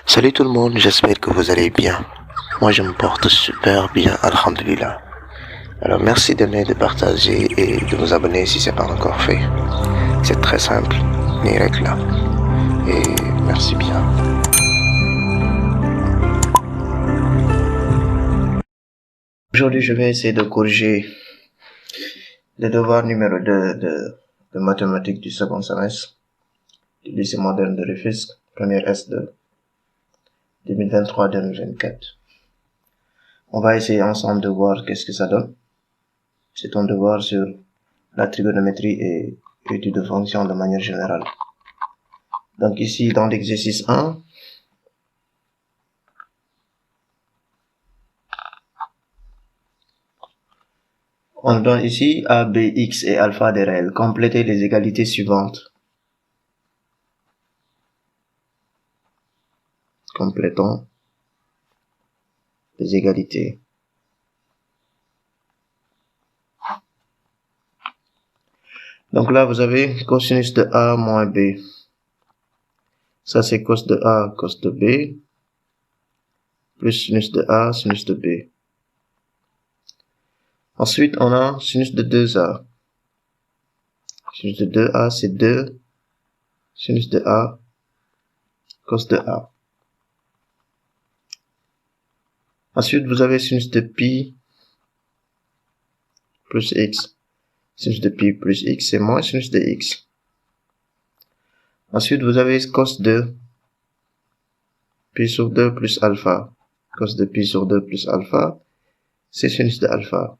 Salut tout le monde, j'espère que vous allez bien. Moi je me porte super bien, alhamdulillah. Alors merci d'aimer, de partager et de vous abonner si c'est pas encore fait. C'est très simple, ni règle là. Et merci bien. Aujourd'hui je vais essayer de corriger le devoir numéro 2 de mathématiques du second semestre du lycée moderne de Rufisque, première S2, 2023-2024. On va essayer ensemble de voir qu'est-ce que ça donne. C'est un devoir sur la trigonométrie et études de fonctions de manière générale. Donc ici, dans l'exercice 1, on donne ici A, B, X et alpha des réels. Complétez les égalités suivantes. Complétons les égalités. Donc là, vous avez cosinus de A moins B. Ça, c'est cos de A, cos de B, plus sinus de A, sinus de B. Ensuite, on a sinus de 2A. Sinus de 2A, c'est 2 sinus de A, cos de A. Ensuite, vous avez sinus de pi plus x. Sinus de pi plus x, c'est moins sinus de x. Ensuite, vous avez cos de pi sur 2 plus alpha. Cos de pi sur 2 plus alpha, c'est sinus de alpha.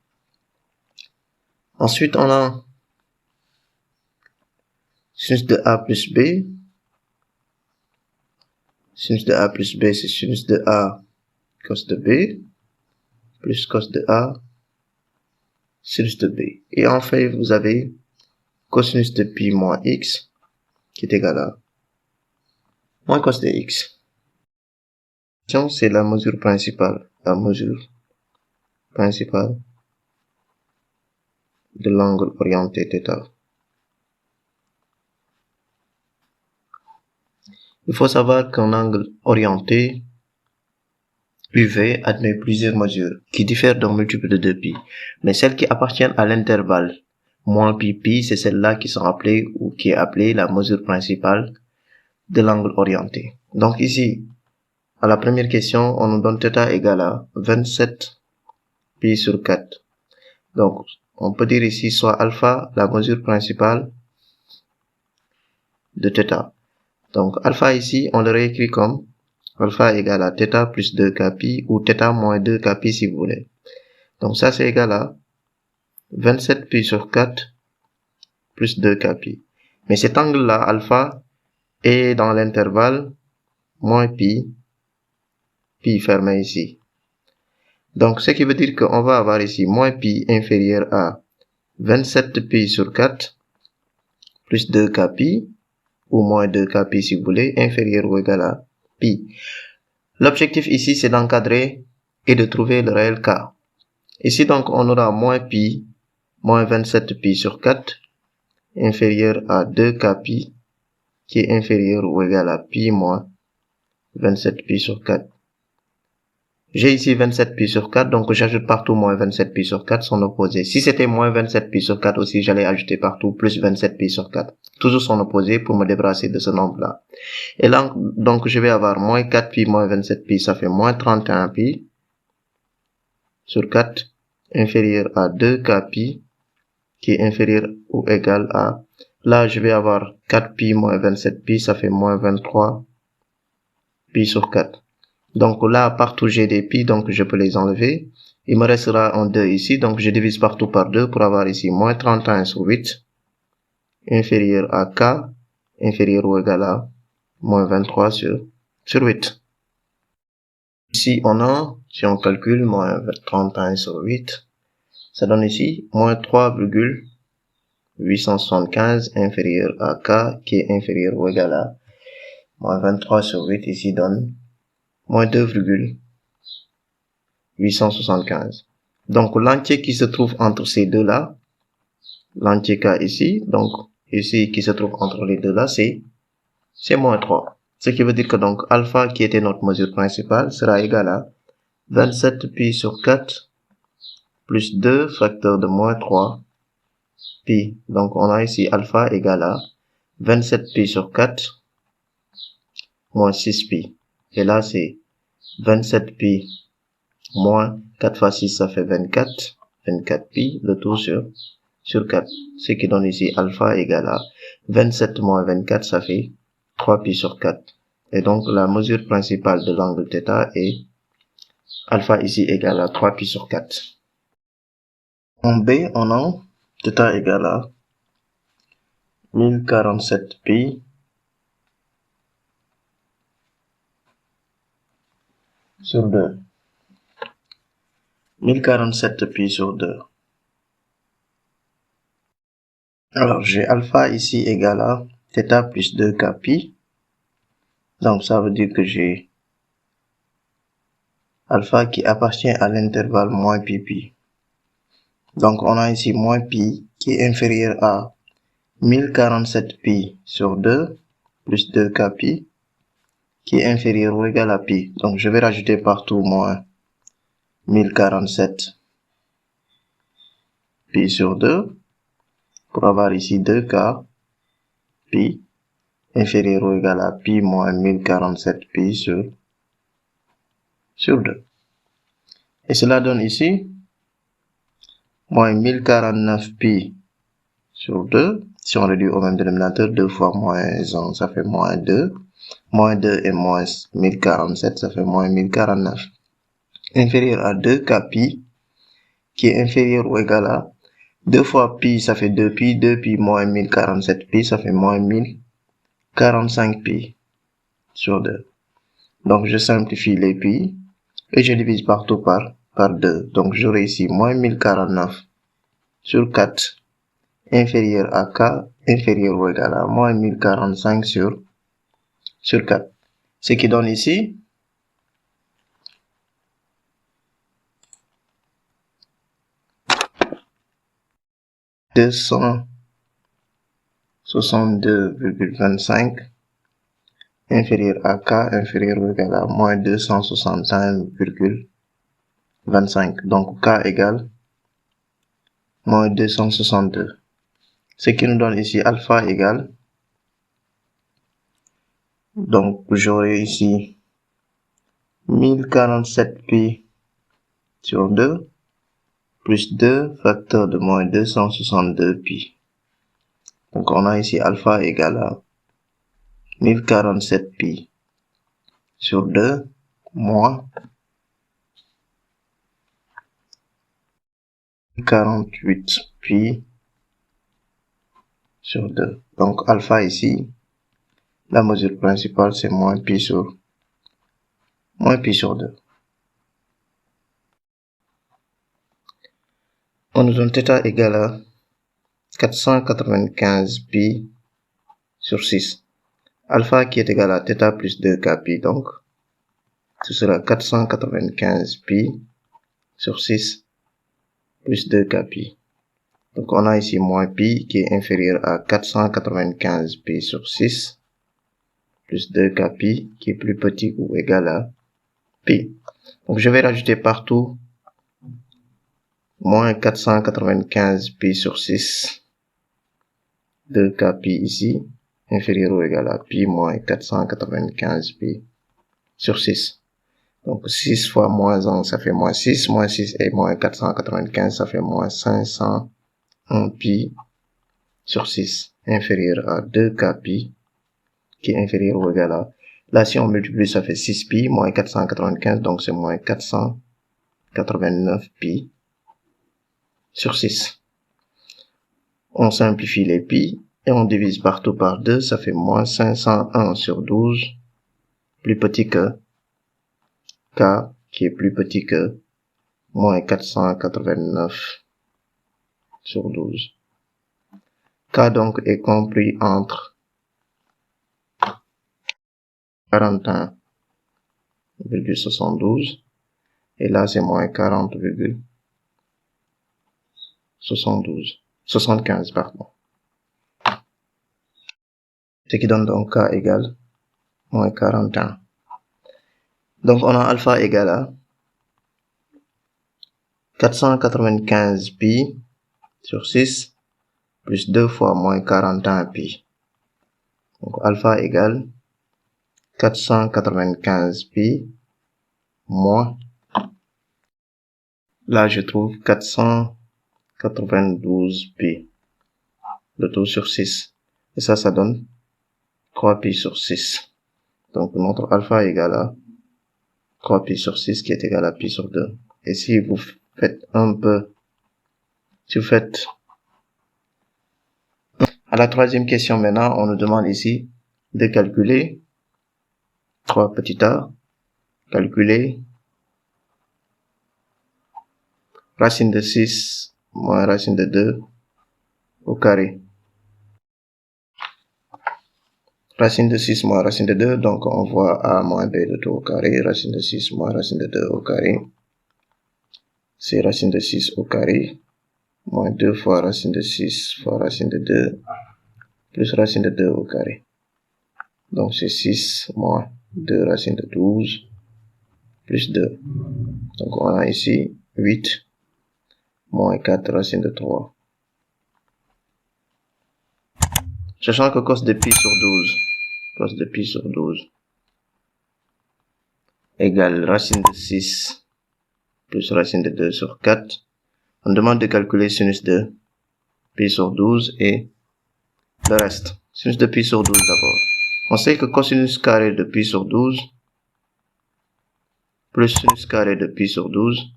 Ensuite, on a sinus de A plus B. Sinus de A plus B, c'est sinus de A cos de B, plus cos de A, sinus de B. Et enfin, vous avez cosinus de pi moins x, qui est égal à moins cos de x. C'est la mesure principale. La mesure principale de l'angle orienté θ. Il faut savoir qu'un angle orienté UV admet plusieurs mesures qui diffèrent d'un multiple de 2π, mais celles qui appartiennent à l'intervalle moins pi, c'est celle-là qui sont appelées ou qui est appelée la mesure principale de l'angle orienté. Donc ici, à la première question, on nous donne θ égale à 27 pi sur 4. Donc, on peut dire ici soit alpha la mesure principale de θ. Donc, alpha ici, on le réécrit comme alpha égale à θ plus 2kπ ou θ moins 2kπ si vous voulez. Donc, ça, c'est égal à 27 pi sur 4 plus 2kπ. Mais cet angle-là, alpha, est dans l'intervalle moins pi fermé ici. Donc, ce qui veut dire qu'on va avoir ici moins pi inférieur à 27 pi sur 4 plus 2kπ ou moins 2kπ si vous voulez, inférieur ou égal à pi. L'objectif ici, c'est d'encadrer et de trouver le réel k. Ici, donc, on aura moins pi, moins 27 pi sur 4, inférieur à 2kπ, qui est inférieur ou égal à pi moins 27 pi sur 4. J'ai ici 27 pi sur 4, donc j'ajoute partout moins 27 pi sur 4, son opposé. Si c'était moins 27 pi sur 4 aussi, j'allais ajouter partout plus 27 pi sur 4. Toujours son opposé pour me débarrasser de ce nombre-là. Et là, donc, je vais avoir moins 4 pi moins 27 pi, ça fait moins 31 pi sur 4, inférieur à 2kπ, qui est inférieur ou égal à, là, je vais avoir 4 pi moins 27 pi, ça fait moins 23 pi sur 4. Donc là, partout j'ai des pi, donc je peux les enlever. Il me restera un 2 ici, donc je divise partout par 2 pour avoir ici moins 31 sur 8, inférieur à k, inférieur ou égal à moins 23 sur 8. Ici, on a, si on calcule, moins 31 sur 8, ça donne ici moins 3,875 inférieur à k, qui est inférieur ou égal à moins 23 sur 8, ici donne moins 2,875. Donc, l'entier qui se trouve entre ces deux-là, l'entier k ici, donc, ici, qui se trouve entre les deux-là, c'est moins 3. Ce qui veut dire que donc alpha qui était notre mesure principale sera égal à 27 pi sur 4 plus 2 facteur de moins 3 pi. Donc on a ici alpha égal à 27 pi sur 4 moins 6 pi. Et là c'est 27 pi moins 4 fois 6 ça fait 24. 24 pi, le tout sur 4. Ce qui donne ici alpha égal à 27 moins 24 ça fait 3 pi sur 4. Et donc la mesure principale de l'angle θ est alpha ici égal à 3 pi sur 4. En B, on a θ égal à 1047 pi sur 2. 1047 pi sur 2. Alors, j'ai alpha ici égal à θ plus 2k pi. Donc, ça veut dire que j'ai alpha qui appartient à l'intervalle moins pi pi. Donc, on a ici moins pi qui est inférieur à 1047 pi sur 2 plus 2k pi qui est inférieur ou égal à pi. Donc, je vais rajouter partout moins 1047 pi sur 2 pour avoir ici 2k pi inférieur ou égal à pi moins 1047 pi sur 2. Et cela donne ici moins 1049 pi sur 2. Si on réduit au même dénominateur, 2 fois moins 1, ça fait moins 2. Moins 2 et moins 1047, ça fait moins 1049. Inférieur à 2k pi, qui est inférieur ou égal à 2 fois pi, ça fait 2 pi. 2 pi moins 1047 pi, ça fait moins 1045 pi sur 2. Donc, je simplifie les pi et je divise partout par 2. Donc, j'aurai ici moins 1049 sur 4 inférieur à k inférieur ou égal à moins 1045 sur 4. Ce qui donne ici 262,25 inférieur à k inférieur ou égal à moins 261,25. Donc k égale moins 262. Ce qui nous donne ici alpha égale, donc j'aurai ici 1047 pi sur 2 plus 2 facteur de moins 262 pi. Donc on a ici alpha égale à 1047 pi sur 2 moins 48 pi sur 2. Donc alpha ici, la mesure principale c'est moins pi sur 2. On nous donne θ égale à 495 pi sur 6. Alpha qui est égal à θ plus 2k pi, donc ce sera 495 pi sur 6 plus 2k pi. Donc on a ici moins pi qui est inférieur à 495 pi sur 6 plus 2k pi qui est plus petit ou égal à pi. Donc je vais rajouter partout moins 495 pi sur 6 2k pi ici inférieur ou égal à pi moins 495 pi sur 6. Donc 6 fois moins 1 ça fait moins 6 et moins 495 ça fait moins 501 pi sur 6 inférieur à 2k pi qui est inférieur ou égal à, là si on multiplie ça fait 6 pi moins 495 donc c'est moins 489 pi sur 6. On simplifie les pi et on divise partout par 2, ça fait moins 501 sur 12 plus petit que k qui est plus petit que moins 489 sur 12. K donc est compris entre 41,72 et là c'est moins 75 pardon. Ce qui donne donc K égale moins 41. Donc, on a alpha égale à 495 pi sur 6 plus 2 fois moins 41 pi. Donc, alpha égale 495 pi moins, là je trouve 492 pi, le tout sur 6. Et ça donne 3 pi sur 6. Donc notre alpha égale à 3 pi sur 6 qui est égal à pi sur 2. Et si vous faites à la troisième question maintenant, on nous demande ici de calculer 3 petit a, calculer racine de 6 moins racine de 2 au carré. Racine de 6 moins racine de 2, donc on voit a moins b le tout au carré, racine de 6 moins racine de 2 au carré, c'est racine de 6 au carré, moins 2 fois racine de 6 fois racine de 2, plus racine de 2 au carré. Donc c'est 6 moins 2 racine de 12, plus 2. Donc on a ici 8 moins 4 racine de 3. Sachant que cos de pi sur 12 égale racine de 6 plus racine de 2 sur 4. On demande de calculer sinus de pi sur 12 et le reste. Sinus de pi sur 12 d'abord. On sait que cosinus carré de pi sur 12 plus sinus carré de pi sur 12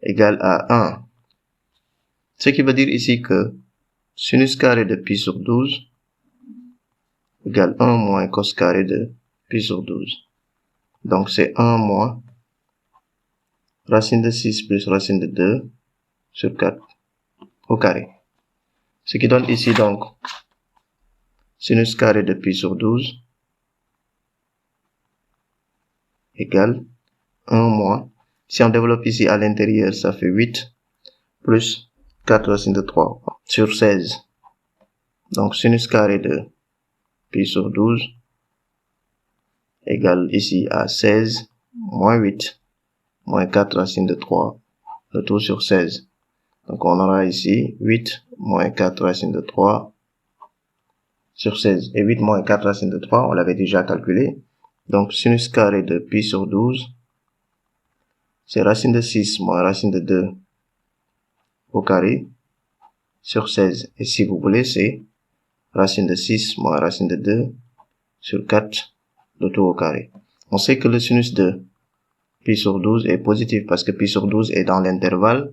égale à 1. Ce qui veut dire ici que sinus carré de pi sur 12 égale 1 moins cos carré de pi sur 12. Donc c'est 1 moins racine de 6 plus racine de 2 sur 4 au carré. Ce qui donne ici donc sinus carré de pi sur 12 égale 1 moins, si on développe ici à l'intérieur, ça fait 8 plus 4 racine de 3 sur 16. Donc sinus carré de pi sur 12 égale ici à 16 moins 8 moins 4 racine de 3, le tout sur 16. Donc on aura ici 8 moins 4 racine de 3 sur 16. Et 8 moins 4 racine de 3, on l'avait déjà calculé. Donc sinus carré de pi sur 12, c'est racine de 6 moins racine de 2 au carré sur 16. Et si vous voulez, c'est racine de 6 moins racine de 2 sur 4, le tout au carré. On sait que le sinus de pi sur 12 est positif parce que pi sur 12 est dans l'intervalle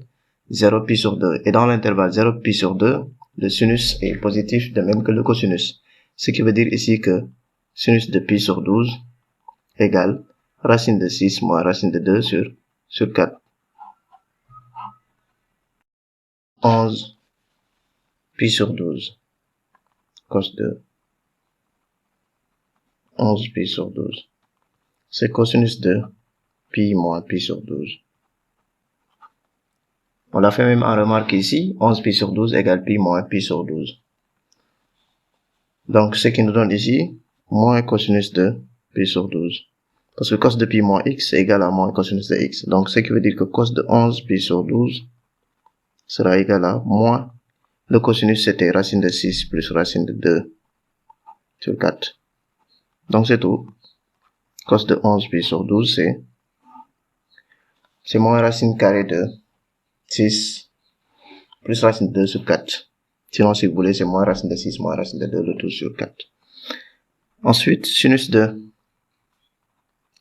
0 pi sur 2. Et dans l'intervalle 0 pi sur 2, le sinus est positif de même que le cosinus. Ce qui veut dire ici que sinus de pi sur 12 égale racine de 6 moins racine de 2 sur 4. 11 pi sur 12 cos de 11 pi sur 12. C'est cosinus de pi moins pi sur 12. On l'a fait même en remarque ici, 11 pi sur 12 égale pi moins pi sur 12. Donc, ce qui nous donne ici, moins cosinus de pi sur 12. Parce que cos de pi moins x est égal à moins cosinus de x. Donc, ce qui veut dire que cos de 11 pi sur 12 sera égal à moins, le cosinus c'était racine de 6 plus racine de 2 sur 4. Donc, c'est tout. Cos de 11 pi sur 12, c'est moins racine carrée de 6 plus racine de 2 sur 4. Sinon, si vous voulez, c'est moins racine de 6 moins racine de 2, le tout sur 4. Ensuite, sinus de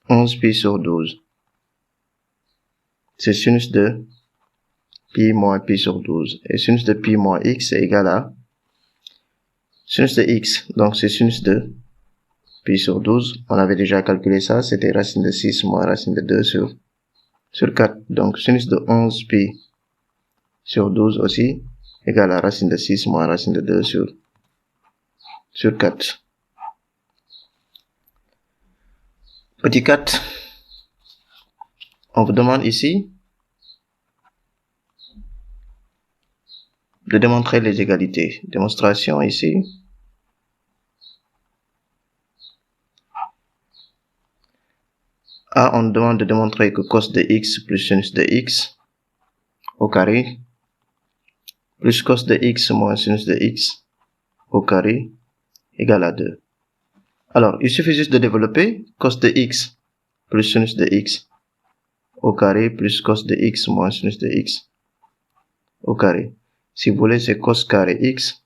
11 pi sur 12. C'est sinus de pi moins pi sur 12. Et sinus de pi moins x est égal à sinus de x. Donc, c'est sinus de pi sur 12. On avait déjà calculé ça. C'était racine de 6 moins racine de 2 sur 4. Donc, sinus de 11 pi sur 12 aussi égale à racine de 6 moins racine de 2 sur 4. Petit 4. On vous demande ici de démontrer les égalités. Démonstration ici. A, on demande de démontrer que cos de x plus sinus de x au carré plus cos de x moins sinus de x au carré égale à 2. Alors, il suffit juste de développer cos de x plus sinus de x au carré plus cos de x moins sinus de x au carré. Si vous voulez, c'est cos carré x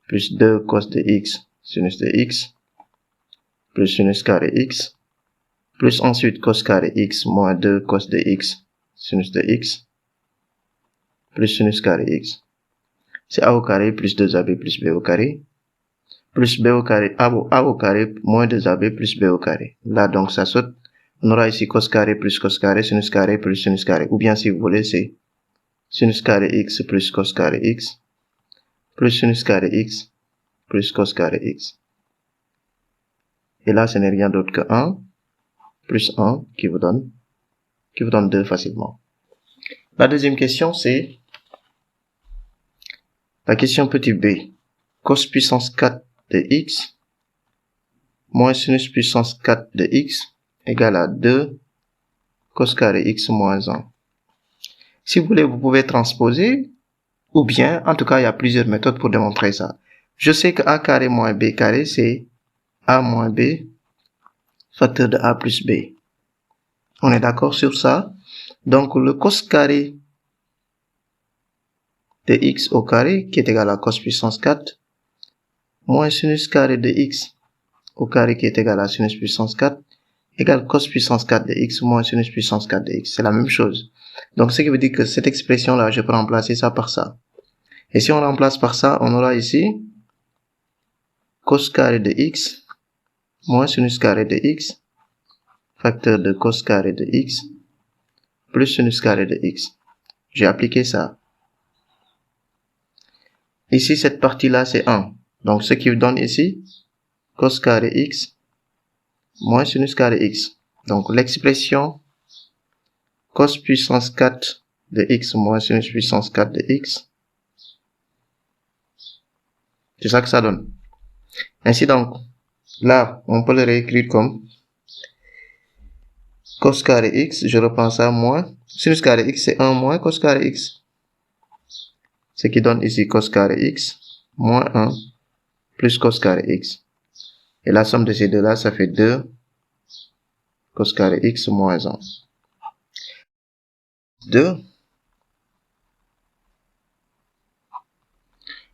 plus 2 cos de x sinus de x plus sinus carré x plus ensuite cos carré x moins 2 cos de x sinus de x plus sinus carré x. C'est a au carré plus 2ab plus b au carré plus b au carré, a au carré moins 2ab plus b au carré. Là, donc, ça saute. On aura ici cos carré plus cos carré, sinus carré plus sinus carré. Ou bien, si vous voulez, c'est sinus carré x plus cos carré x plus sinus carré x plus cos carré x. Et là, ce n'est rien d'autre que 1 plus 1 qui vous donne 2 facilement. La deuxième question, c'est la question petit b. Cos puissance 4 de x moins sinus puissance 4 de x égale à 2 cos carré x moins 1. Si vous voulez, vous pouvez transposer, ou bien, en tout cas, il y a plusieurs méthodes pour démontrer ça. Je sais que a carré moins b carré, c'est a moins b facteur de a plus b. On est d'accord sur ça? Donc, le cos carré de x au carré, qui est égal à cos puissance 4, moins sinus carré de x au carré, qui est égal à sinus puissance 4, égale cos puissance 4 de x moins sinus puissance 4 de x. C'est la même chose. Donc, ce qui veut dire que cette expression-là, je peux remplacer ça par ça. Et si on remplace par ça, on aura ici cos carré de x moins sinus carré de x facteur de cos carré de x plus sinus carré de x. J'ai appliqué ça. Ici, cette partie-là, c'est 1. Donc, ce qui donne ici cos carré x moins sinus carré x. Donc, l'expression cos puissance 4 de x moins sinus puissance 4 de x, c'est ça que ça donne. Ainsi donc, là, on peut le réécrire comme cos carré x, je reprends ça, moins sinus carré x, c'est 1 moins cos carré x. Ce qui donne ici cos carré x moins 1 plus cos carré x. Et la somme de ces deux-là, ça fait 2 cos carré x moins 1. 2.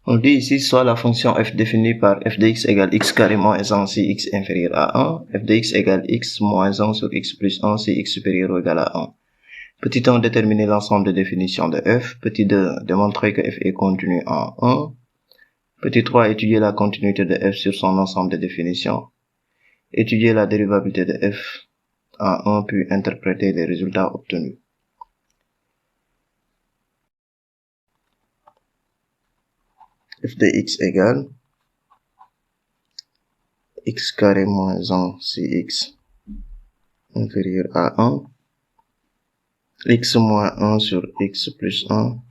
On dit ici soit la fonction f définie par f de x égale x carré moins 1 si x inférieur à 1, f de x égale x moins 1 sur x plus 1 si x supérieur ou égal à 1. Petit 1, déterminer l'ensemble de définitions de f. Petit 2, démontrer que f est continu en 1. Petit 3, étudier la continuité de f sur son ensemble de définitions. Étudier la dérivabilité de f en 1 puis interpréter les résultats obtenus. F de x égale x carré moins 1 si x inférieur à 1, x moins 1 sur x plus 1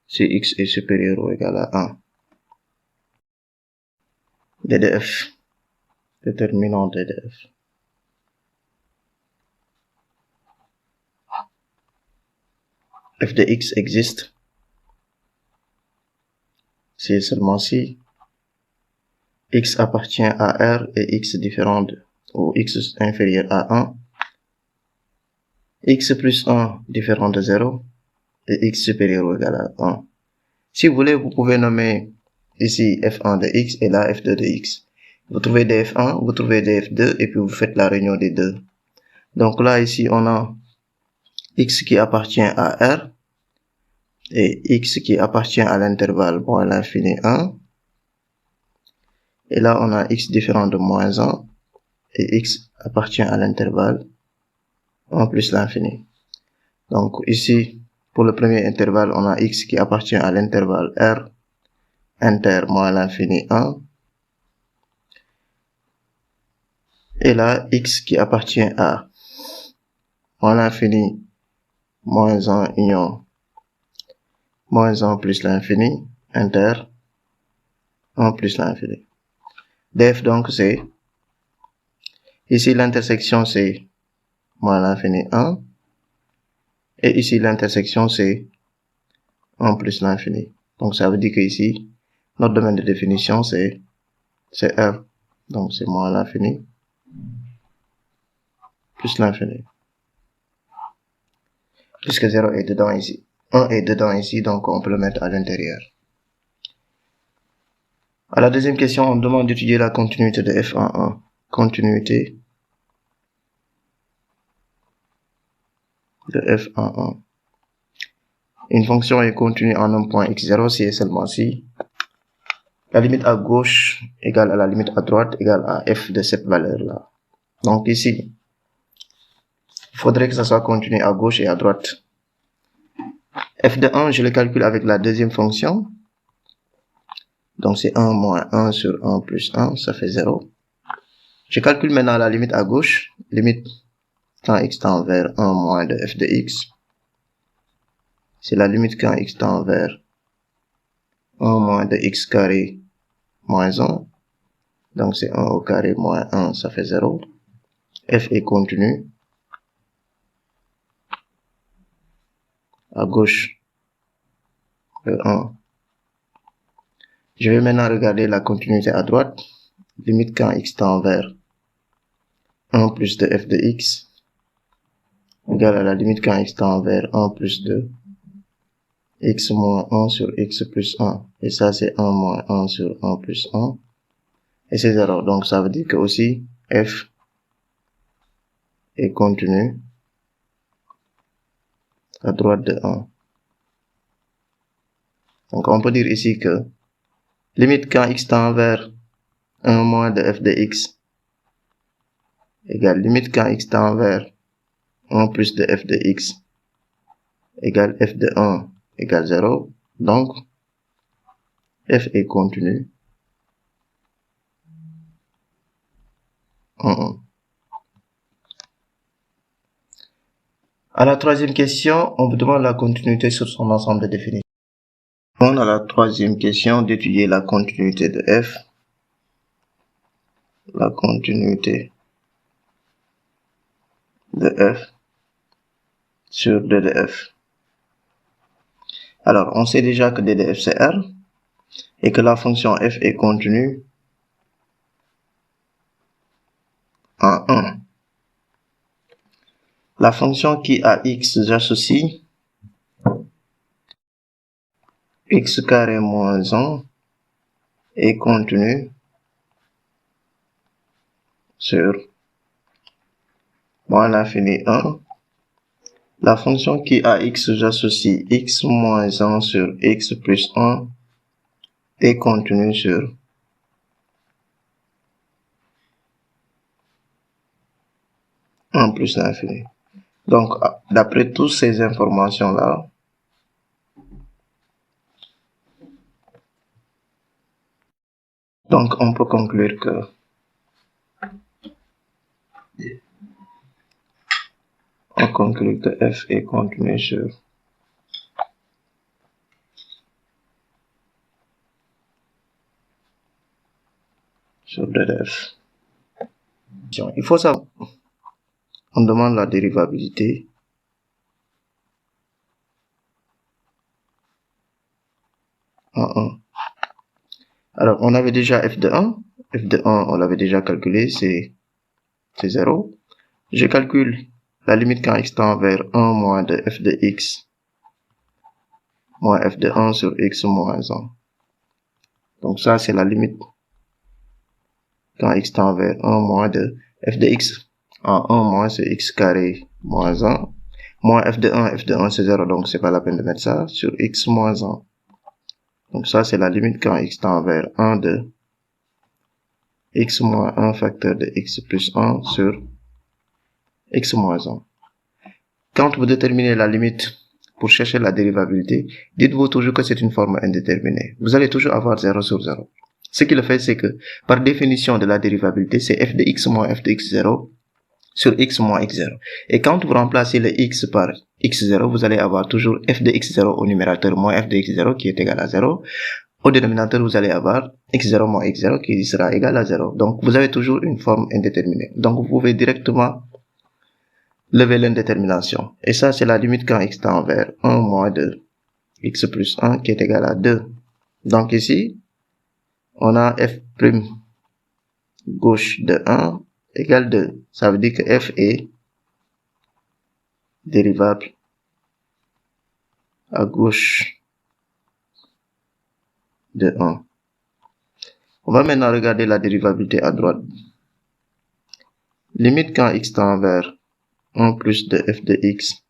si x est supérieur ou égal à 1. DDF. Déterminant DDF. F de x existe si et seulement si x appartient à R et x différent de, ou x inférieur à 1, x plus 1 différent de 0 et x supérieur ou égal à 1. Si vous voulez, vous pouvez nommer ici f1 de x et là f2 de x. Vous trouvez df1, vous trouvez df2 et puis vous faites la réunion des deux. Donc là, ici, on a x qui appartient à R et x qui appartient à l'intervalle moins l'infini 1. Et là, on a x différent de moins 1 et x appartient à l'intervalle 1 plus l'infini. Donc ici, pour le premier intervalle, on a x qui appartient à l'intervalle R inter moins l'infini 1. Et là, x qui appartient à moins l'infini moins 1 union moins 1 plus l'infini inter 1 plus l'infini. Df donc c'est Ici, l'intersection, c'est moins l'infini 1. Et ici, l'intersection, c'est 1 plus l'infini. Donc, ça veut dire que ici, notre domaine de définition, c'est R. Donc, c'est moins l'infini plus l'infini. Puisque 0 est dedans ici. 1 est dedans ici, donc on peut le mettre à l'intérieur. À la deuxième question, on demande d'étudier la continuité de f en 1. Continuité de f en 1. Une fonction est continue en un point x0 si et seulement si la limite à gauche égale à la limite à droite égale à f de cette valeur-là. Donc ici, il faudrait que ça soit continu à gauche et à droite. F de 1, je le calcule avec la deuxième fonction. Donc c'est 1 moins 1 sur 1 plus 1, ça fait 0. Je calcule maintenant la limite à gauche, limite quand x tend vers 1 moins de f de x. C'est la limite quand x tend vers 1 moins de x carré moins 1. Donc c'est 1 au carré moins 1, ça fait 0. F est continu. À gauche de 1. Je vais maintenant regarder la continuité à droite. Limite quand x tend vers 1 plus de f de x égale à la limite quand x tend vers 1 plus de x moins 1 sur x plus 1. Et ça, c'est 1 moins 1 sur 1 plus 1. Et c'est 0. Donc, ça veut dire que aussi, f est continu à droite de 1. Donc, on peut dire ici que limite quand x tend vers 1 moins de f de x égale limite quand x tend vers 1 plus de f de x égale f de 1 égale 0. Donc, f est continu en 1. À la troisième question, on vous demande la continuité sur son ensemble de définitions. On a la troisième question d'étudier la continuité de f. La continuité de f sur d de f. Alors, on sait déjà que d de f c'est R et que la fonction f est continue en 1. La fonction qui à x j'associe x carré moins 1 est continue sur moins l'infini 1. La fonction qui à x j'associe x moins 1 sur x plus 1 est continue sur un plus l'infini. Donc, d'après toutes ces informations-là, donc on peut conclure que f est continu sur d de f. Il faut savoir, on demande la dérivabilité en 1. Alors, on avait déjà f de 1. F de 1, on l'avait déjà calculé, c'est 0. Je calcule la limite quand x tend vers 1 moins de f de x moins f de 1 sur x moins 1. Donc ça, c'est la limite quand x tend vers 1 moins de f de x en 1 moins c'est x carré moins 1. Moins f de 1 c'est 0, donc c'est pas la peine de mettre ça, sur x moins 1. Donc ça, c'est la limite quand x tend vers 1 de x moins 1 facteur de x plus 1 sur x moins 1. Quand vous déterminez la limite pour chercher la dérivabilité, dites-vous toujours que c'est une forme indéterminée. Vous allez toujours avoir 0 sur 0. Ce qui le fait, c'est que, par définition de la dérivabilité, c'est f de x moins f de x0 sur x moins x0. Et quand vous remplacez le x par x0, vous allez avoir toujours f de x0 au numérateur moins f de x0 qui est égal à 0. au dénominateur, vous allez avoir x0 moins x0 qui sera égal à 0. Donc, vous avez toujours une forme indéterminée. Donc, vous pouvez directement lever l'indétermination. Et ça, c'est la limite quand x tend vers 1 moins 2, x plus 1 qui est égal à 2. Donc ici, on a f' gauche de 1 égale 2. Ça veut dire que f est dérivable à gauche de 1. On va maintenant regarder la dérivabilité à droite. Limite quand x tend vers 1 plus de f de x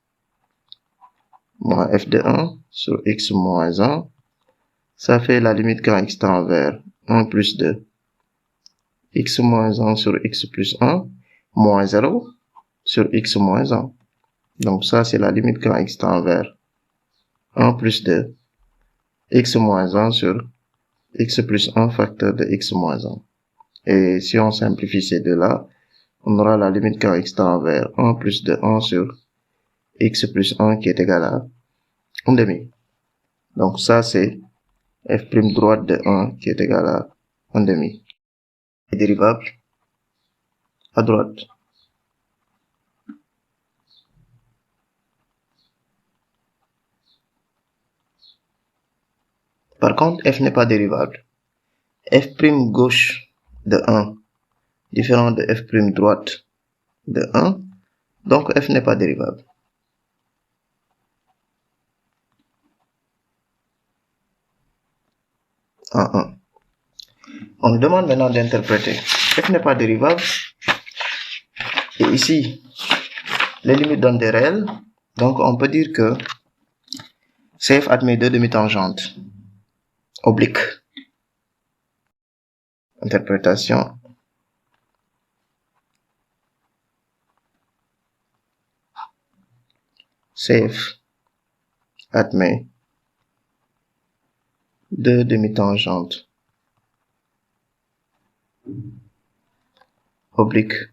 moins f de 1 sur x moins 1. Ça fait la limite quand x tend vers 1 plus de x moins 1 sur x plus 1 moins 0 sur x moins 1. Donc ça, c'est la limite quand x tend vers 1 plus de x moins 1 sur x plus 1 facteur de x moins 1. Et si on simplifie ces deux-là, on aura la limite quand x tend vers 1 plus de 1 sur x plus 1 qui est égal à 1 demi. Donc ça, c'est f' droite de 1 qui est égal à 1 demi. Dérivable à droite. Par contre, f n'est pas dérivable. f' gauche de 1 différent de f' droite de 1, donc f n'est pas dérivable. En 1. On nous demande maintenant d'interpréter. F n'est pas dérivable. Et ici, les limites donnent des réels. Donc on peut dire que CF admet deux demi-tangentes obliques. Interprétation. CF admet deux demi-tangentes obliques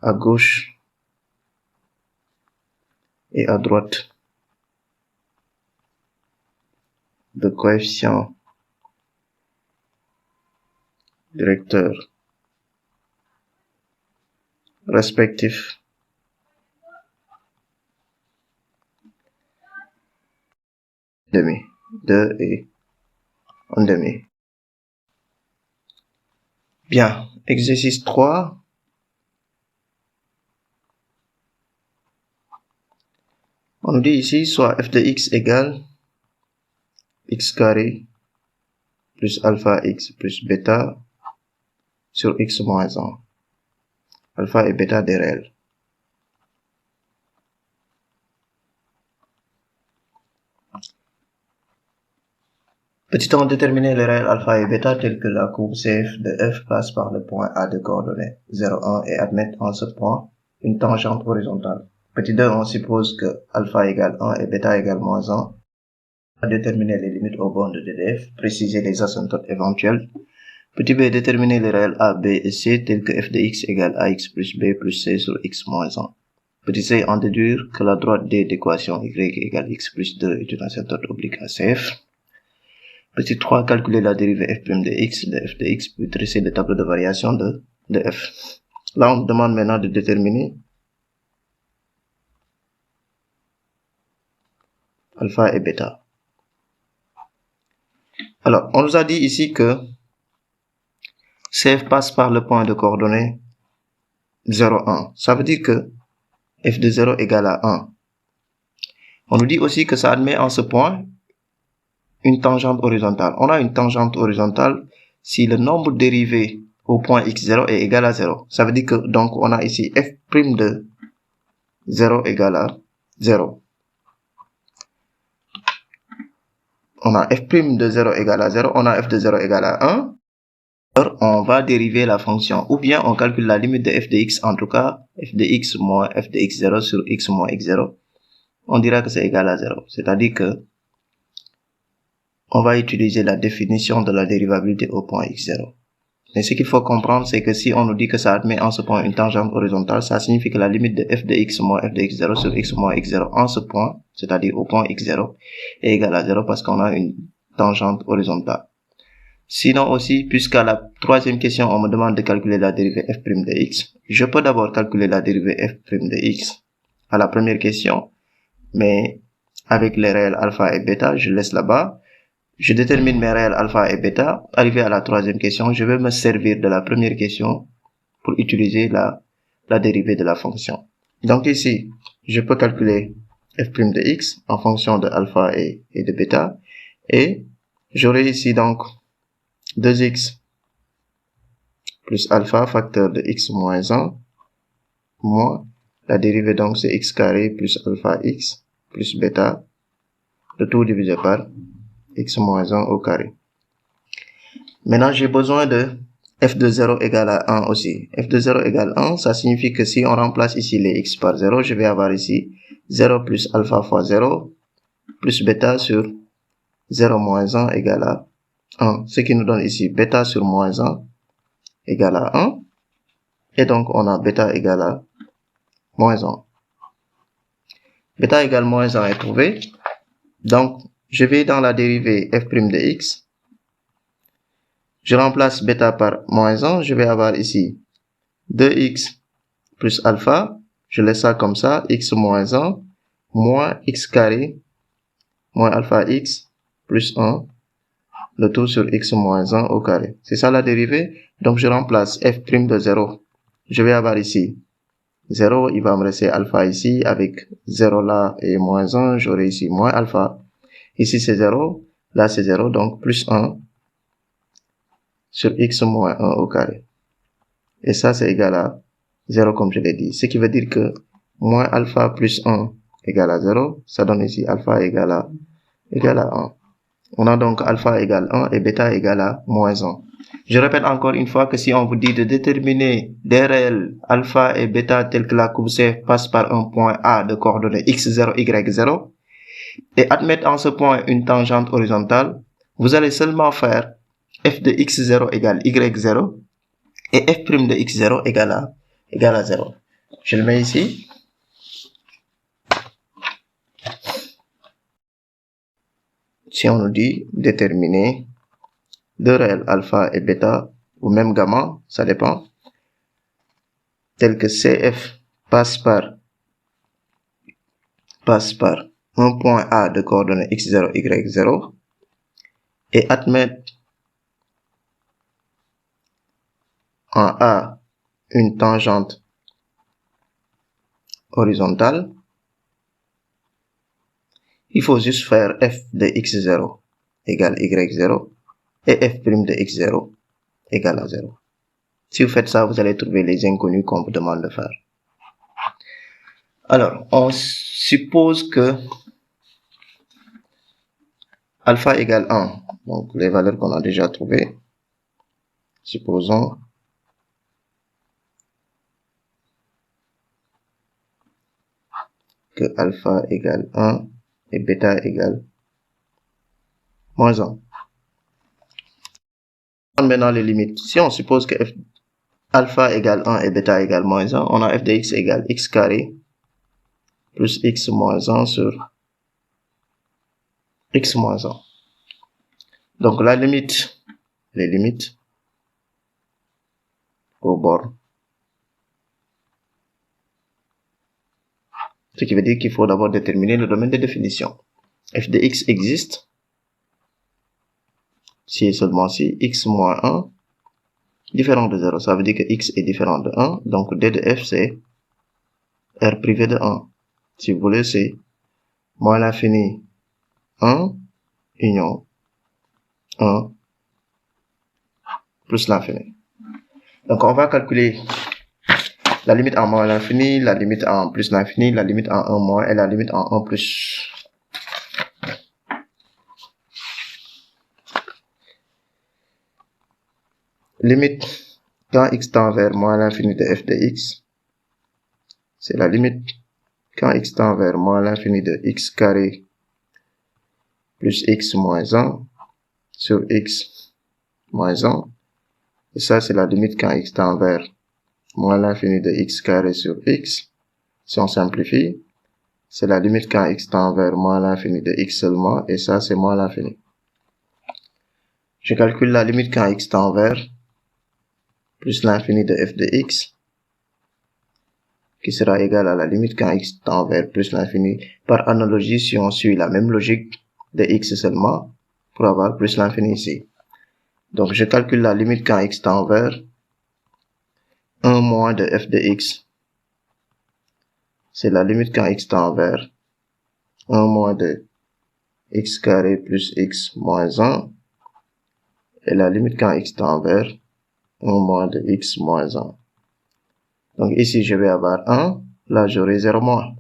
à gauche et à droite de coefficients directeurs respectifs demi, 2 et 1 demi. Bien, exercice 3. On nous dit ici soit f de x égale x carré plus alpha x plus bêta sur x moins 1. Alpha et bêta des réels. Petit temps, déterminer les réels alpha et bêta tels que la courbe CF de f passe par le point A de coordonnées 0, 1 et admettre en ce point une tangente horizontale. Petit 2, on suppose que alpha égale 1 et bêta égale moins 1. À déterminer les limites aux bornes de DDF, préciser les asymptotes éventuelles. Petit b, déterminer les réels a, b et c tels que f de x égale ax plus b plus c sur x moins 1. Petit c, en déduire que la droite D d'équation y égale x plus 2 est une asymptote oblique à CF. Petit 3, calculer la dérivée f' de f de x, puis dresser le tableau de variation de f. Là, on demande maintenant de déterminer alpha et bêta. Alors, on nous a dit ici que CF passe par le point de coordonnées 0, 1. Ça veut dire que f de 0 égale à 1. On nous dit aussi que ça admet en ce point une tangente horizontale. On a une tangente horizontale si le nombre dérivé au point x0 est égal à 0. Ça veut dire que, donc, on a ici f' de 0 égale à 0. On a f' de 0 égale à 0. On a f de 0 égale à 1. Alors, on va dériver la fonction. Ou bien, on calcule la limite de f de x, en tout cas, f de x moins f de x0 sur x moins x0. On dira que c'est égal à 0. C'est-à-dire que on va utiliser la définition de la dérivabilité au point x0. Mais ce qu'il faut comprendre, c'est que si on nous dit que ça admet en ce point une tangente horizontale, ça signifie que la limite de f de x moins f de x0 sur x moins x0 en ce point, c'est-à-dire au point x0, est égale à 0 parce qu'on a une tangente horizontale. Sinon aussi, puisqu'à la troisième question, on me demande de calculer la dérivée f' de x, je peux d'abord calculer la dérivée f' de x à la première question, mais avec les réels alpha et bêta, je laisse là-bas. Je détermine mes réels alpha et bêta. Arrivé à la troisième question, je vais me servir de la première question pour utiliser la dérivée de la fonction. Donc ici, je peux calculer f' de x en fonction de alpha et de bêta. Et j'aurai ici donc 2x plus alpha facteur de x moins 1 moins la dérivée donc c'est x carré plus alpha x plus bêta, le tout divisé par x moins 1 au carré. Maintenant, j'ai besoin de f de 0 égale à 1 aussi. F de 0 égale 1, ça signifie que si on remplace ici les x par 0, je vais avoir ici 0 plus alpha fois 0 plus bêta sur 0 moins 1 égale à 1. Ce qui nous donne ici bêta sur moins 1 égale à 1. Et donc, on a bêta égale à moins 1. Bêta égale moins 1 est trouvé. Donc, je vais dans la dérivée f' de x. Je remplace bêta par moins 1. Je vais avoir ici 2x plus alpha. Je laisse ça comme ça. X moins 1 moins x carré moins alpha x plus 1. Le tout sur x moins 1 au carré. C'est ça la dérivée. Donc, je remplace f' de 0. Je vais avoir ici 0, il va me rester alpha ici, avec 0 là et moins 1, j'aurai ici moins alpha. Ici c'est 0, là c'est 0, donc plus 1 sur x moins 1 au carré. Et ça c'est égal à 0 comme je l'ai dit. Ce qui veut dire que moins alpha plus 1 égale à 0, ça donne ici alpha égale à 1. On a donc alpha égale 1 et bêta égale à moins 1. Je répète encore une fois que si on vous dit de déterminer des réels alpha et bêta tels que la courbe C passe par un point A de coordonnées x0, y0 et admettre en ce point une tangente horizontale, vous allez seulement faire f de x0 égale y0 et f' de x0 égale à 0. Je le mets ici. Si on nous dit déterminer deux réels alpha et bêta, ou même gamma, ça dépend, tel que CF passe par un point A de coordonnées x0, y0, et admettre en A une tangente horizontale, il faut juste faire f de x0 égale y0 et f' de x0 égale à 0. Si vous faites ça, vous allez trouver les inconnus qu'on vous demande de faire. Alors, on suppose que alpha égale 1. Donc, les valeurs qu'on a déjà trouvées. Supposons que alpha égale 1 et bêta égale moins 1. Maintenant les limites. Si on suppose que alpha égale 1 et bêta égale moins 1, on a f de x égale x carré plus x moins 1 sur x moins 1. Donc la limite, les limites au bord. Ce qui veut dire qu'il faut d'abord déterminer le domaine de définition. F de x existe si et seulement si x moins 1 différent de 0. Ça veut dire que x est différent de 1. Donc d de f c'est r privé de 1. Si vous voulez, c'est moins l'infini 1 union 1 plus l'infini. Donc on va calculer la limite en moins l'infini, la limite en plus l'infini, la limite en 1 moins et la limite en 1 plus. Limite quand x tend vers moins l'infini de f de x, c'est la limite quand x tend vers moins l'infini de x carré plus x moins 1 sur x moins 1 Et ça, c'est la limite quand x tend vers moins l'infini de x carré sur x. Si on simplifie, c'est la limite quand x tend vers moins l'infini de x seulement, et ça, c'est moins l'infini. Je calcule la limite quand x tend vers plus l'infini de f de x, qui sera égal à la limite quand x tend vers plus l'infini. Par analogie, si on suit la même logique de x seulement, pour avoir plus l'infini ici. Donc, je calcule la limite quand x tend vers 1 moins de f de x. C'est la limite quand x tend vers 1 moins de x carré plus x moins 1. Et la limite quand x tend vers 1 moins de x moins 1. Donc ici, je vais avoir 1. Là, j'aurai 0 moins.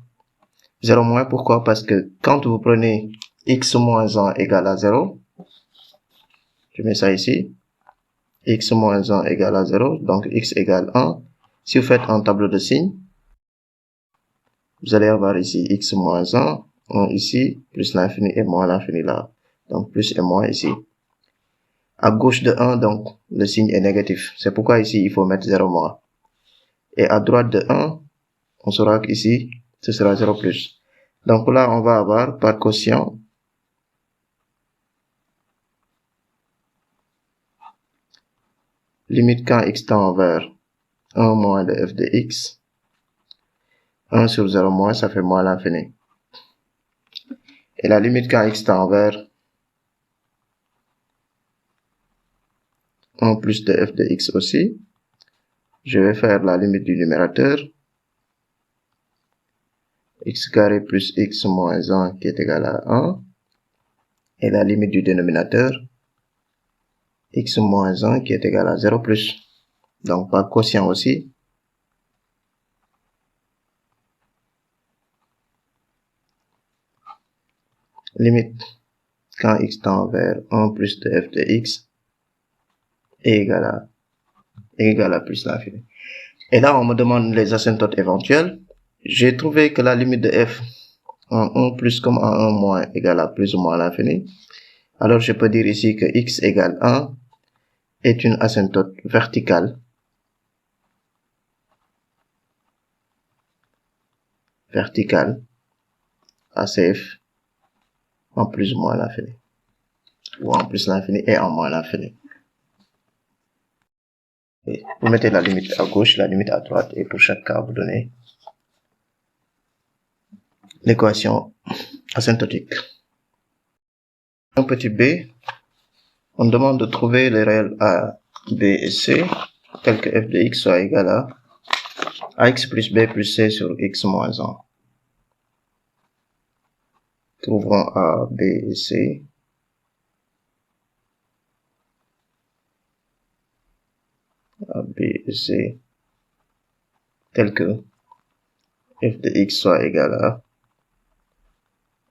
0 moins, pourquoi? Parce que quand vous prenez x moins 1 égale à 0, je mets ça ici, x moins 1 égale à 0, donc x égale 1. Si vous faites un tableau de signes, vous allez avoir ici x moins 1, 1 ici, plus l'infini et moins l'infini là. Donc plus et moins ici. À gauche de 1, donc le signe est négatif. C'est pourquoi ici, il faut mettre 0 moins. Et à droite de 1, on saura qu'ici, ce sera 0 plus. Donc là, on va avoir par quotient limite quand x tend vers 1 moins de f de x. 1 sur 0 moins, ça fait moins l'infini. Et la limite quand x tend vers 1 plus de f de x aussi. Je vais faire la limite du numérateur. X carré plus x moins 1 qui est égal à 1. Et la limite du dénominateur. X moins 1 qui est égal à 0 plus. Donc par quotient aussi. Limite quand x tend vers 1 plus de f de x est égal à plus l'infini. Et là, on me demande les asymptotes éventuelles. J'ai trouvé que la limite de f en 1 plus comme en 1 moins égale à plus ou moins l'infini. Alors, je peux dire ici que x égale 1 est une asymptote verticale. Verticale à CF en plus ou moins l'infini. Ou en plus l'infini et en moins l'infini. Vous mettez la limite à gauche, la limite à droite, et pour chaque cas, vous donnez l'équation asymptotique. Un petit b, on demande de trouver les réels a, b et c, tel que f de x soit égal à ax plus b plus c sur x moins 1. Trouvons a, b et c. A, b et c, tel que f de x soit égal à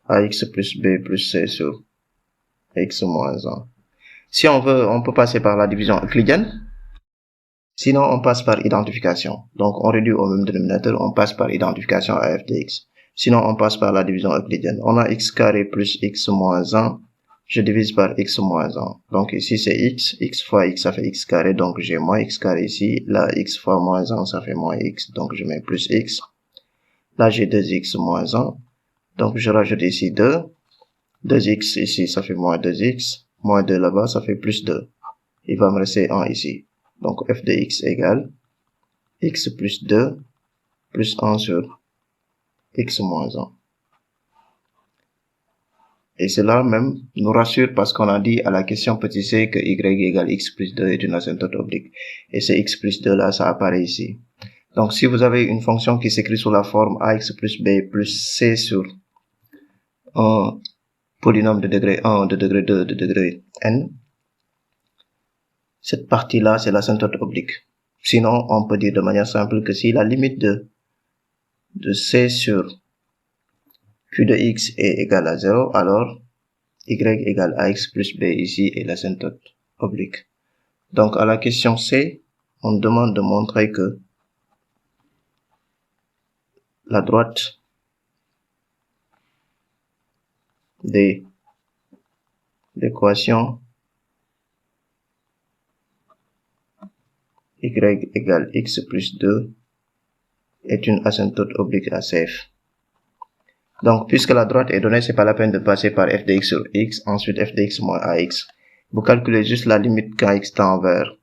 ax plus b plus c sur x moins 1. Si on veut, on peut passer par la division euclidienne. Sinon, on passe par identification. Donc, on réduit au même dénominateur, on passe par identification à f de x. Sinon, on passe par la division euclidienne. On a x carré plus x moins 1. Je divise par x moins 1. Donc, ici, c'est x. X fois x, ça fait x carré. Donc, j'ai moins x carré ici. Là, x fois moins 1, ça fait moins x. Donc, je mets plus x. Là, j'ai 2x moins 1. Donc, je rajoute ici 2. 2x ici, ça fait moins 2x. Moins 2 là-bas, ça fait plus 2. Il va me rester 1 ici. Donc, f de x égale x plus 2 plus 1 sur x moins 1. Et cela même nous rassure parce qu'on a dit à la question petit c que y égale x plus 2 est une asymptote oblique. Et ce x plus 2 là, ça apparaît ici. Donc, si vous avez une fonction qui s'écrit sous la forme ax plus b plus c sur un polynôme de degré 1, de degré 2, de degré n, cette partie-là, c'est l'asymptote oblique. Sinon, on peut dire de manière simple que si la limite de c sur q de x est égale à 0, alors y égale ax plus b ici est l'asymptote oblique. Donc, à la question C, on demande de montrer que la droite des l'équation y égale x plus 2 est une asymptote oblique à CF. Donc, puisque la droite est donnée, c'est pas la peine de passer par f de x sur x, ensuite f de x moins ax. Vous calculez juste la limite quand x tend vers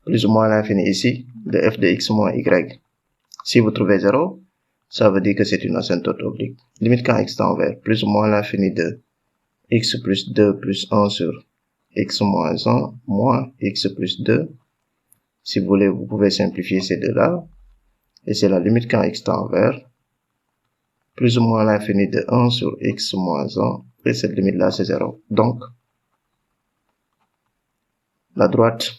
plus ou moins l'infini ici, de f de x moins y. Si vous trouvez 0, ça veut dire que c'est une asymptote oblique. Limite quand x tend vers plus ou moins l'infini de x plus 2 plus 1 sur x moins 1 moins x plus 2. Si vous voulez, vous pouvez simplifier ces deux-là. Et c'est la limite quand x tend vers plus ou moins l'infini de 1 sur x moins 1. Et cette limite-là, c'est 0. Donc, la droite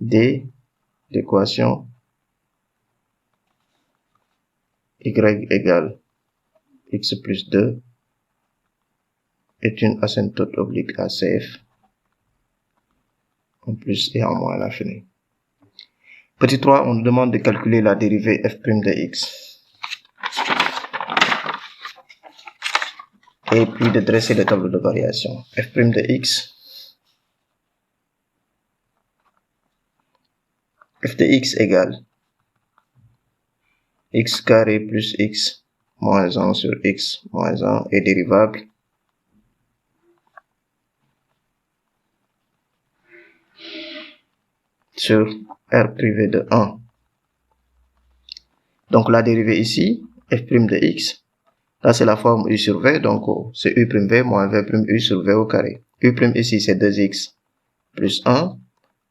D l'équation y égale x plus 2 est une asymptote oblique à CF en plus et en moins à l'infini. Petit 3, on nous demande de calculer la dérivée f' de x. Et puis de dresser le tableau de variation. F' de x. F de x égale x carré plus x moins 1 sur x moins 1 est dérivable sur R privé de 1. Donc la dérivée ici, f' de x, là c'est la forme u sur v, donc c'est u'v moins v' sur v au carré. U' ici c'est 2x plus 1,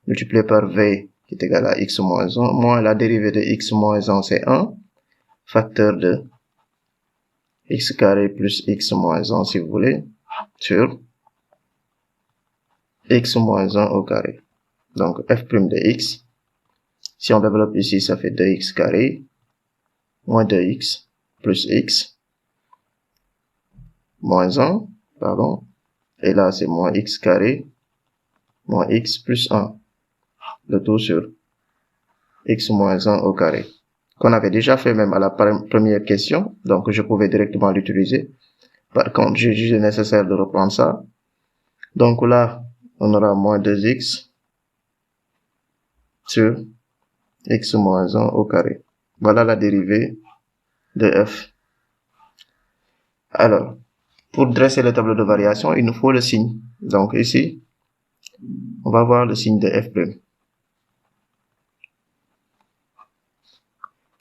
multiplié par v qui est égal à x moins 1, moins la dérivée de x moins 1 c'est 1, facteur de x carré plus x moins 1 si vous voulez, sur x moins 1 au carré. Donc f' de x, si on développe ici, ça fait 2x carré, moins 2x, plus x, moins 1, pardon, et là c'est moins x carré, moins x plus 1, le tout sur x moins 1 au carré, qu'on avait déjà fait même à la première question, donc je pouvais directement l'utiliser. Par contre, j'ai jugé nécessaire de reprendre ça. Donc là, on aura moins 2x sur x moins 1 au carré. Voilà la dérivée de f. Alors, pour dresser le tableau de variation, il nous faut le signe. Donc ici, on va voir le signe de f'.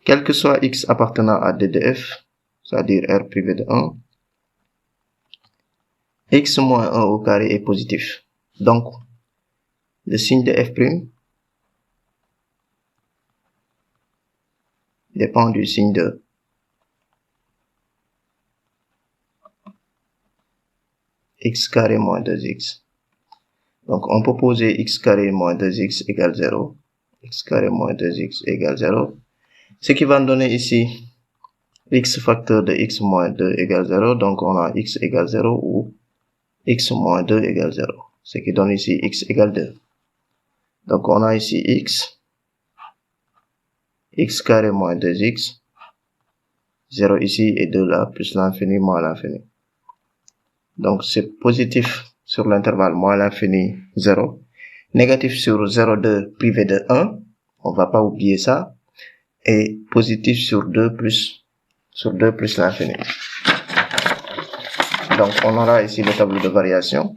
Quel que soit x appartenant à d de f, c'est-à-dire R privé de 1, x moins 1 au carré est positif. Donc, le signe de f' dépend du signe de x carré moins 2x. Donc, on peut poser x carré moins 2x égale 0. X carré moins 2x égale 0. Ce qui va nous donner ici x facteur de x moins 2 égale 0. Donc, on a x égale 0 ou x moins 2 égale 0. Ce qui donne ici x égale 2. Donc, on a ici x carré moins 2x, 0 ici et 2 là, plus l'infini moins l'infini. Donc, c'est positif sur l'intervalle moins l'infini 0, négatif sur 0,2 privé de 1, on va pas oublier ça, et positif sur 2 plus l'infini. Donc, on aura ici le tableau de variation,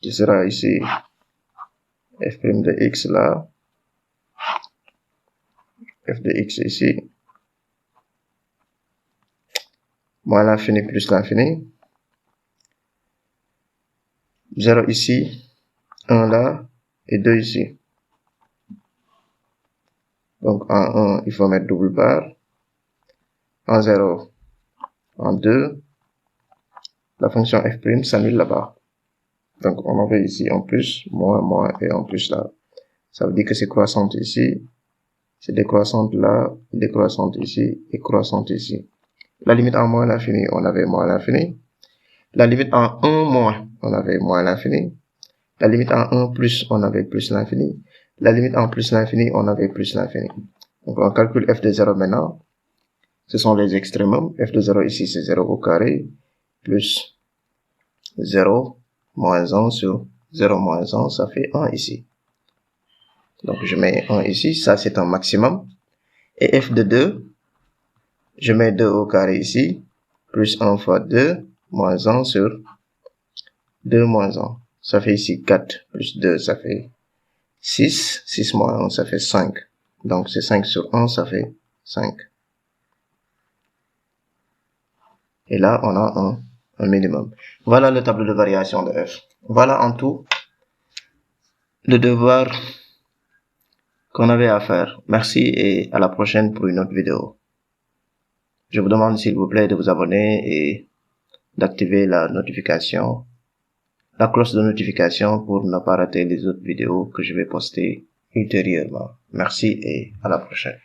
qui sera ici f' de x là, f de x ici, moins l'infini plus l'infini, 0 ici, 1 là, et 2 ici. Donc, en 1, il faut mettre double barre, en 0, en 2, la fonction f' s'annule là-bas. Donc, on avait ici en plus, moins, moins, et en plus là. Ça veut dire que c'est croissante ici, c'est décroissante là, décroissante ici, et croissante ici. La limite en moins l'infini, on avait moins l'infini. La limite en 1 moins, on avait moins l'infini. La limite en 1 plus, on avait plus l'infini. La limite en plus l'infini, on avait plus l'infini. Donc, on calcule f de 0 maintenant. Ce sont les extrémums. F de 0 ici, c'est 0 au carré, plus 0, moins 1 sur 0 moins 1, ça fait 1 ici. Donc, je mets 1 ici, ça c'est un maximum. Et f de 2, je mets 2 au carré ici, plus 1 fois 2, moins 1 sur 2 moins 1. Ça fait ici 4, plus 2, ça fait 6. 6 moins 1, ça fait 5. Donc, c'est 5 sur 1, ça fait 5. Et là, on a un minimum. Voilà le tableau de variation de f. Voilà en tout le devoir qu'on avait à faire. Merci et à la prochaine pour une autre vidéo. Je vous demande s'il vous plaît de vous abonner et d'activer la notification, la cloche de notification pour ne pas rater les autres vidéos que je vais poster ultérieurement. Merci et à la prochaine.